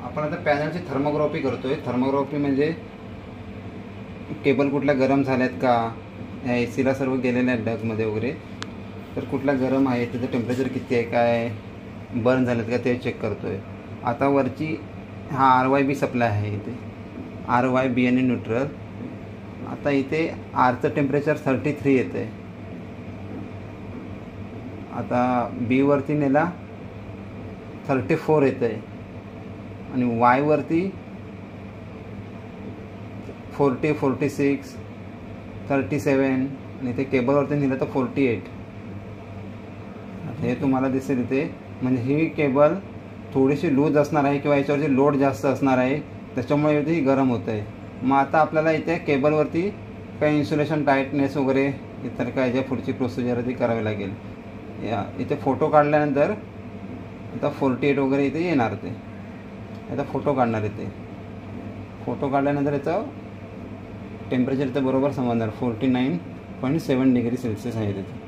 आपण आता पॅनलची थर्मोग्राफी करतोय। थर्मोग्राफी म्हणजे केबल कुठल्या गरम झाल्यात का, या एसीला सर्व गेलेल्या आहेत डगमध्ये वगैरे, तर कुठला गरम आहे, त्याचं टेम्परेचर किती आहे, काय बर्न झालेत का ते चेक करतोय। आता वरची हा RYB सप्लाय आहे, इथे RYB आणि न्यूट्रल। आता इथे आरचं टेम्परेचर 33 येतं आहे। आता बी वरती नेला 34 येतं आहे आणि वाय वरती 40, 46, 37 आणि इथे केबलवरती नेलं तर 48। हे तुम्हाला दिसेल इथे, म्हणजे ही केबल थोडीशी लूज असणार आहे किंवा याच्यावरची लोड जास्त असणार आहे, त्याच्यामुळे इथे गरम होतं आहे। मग आता आपल्याला इथे केबलवरती काही इन्सुलेशन टाईटनेस वगैरे इतर काय ज्या पुढची प्रोसिजर ती करावी लागेल। या इथे फोटो काढल्यानंतर आता 48 वगैरे इथे येणार। ते आता फोटो काढणार, इथे फोटो काढल्यानंतर याचं टेम्परेचर इथं बरोबर समजणार 49.7 डिग्री सेल्सिअस आहे तिथे।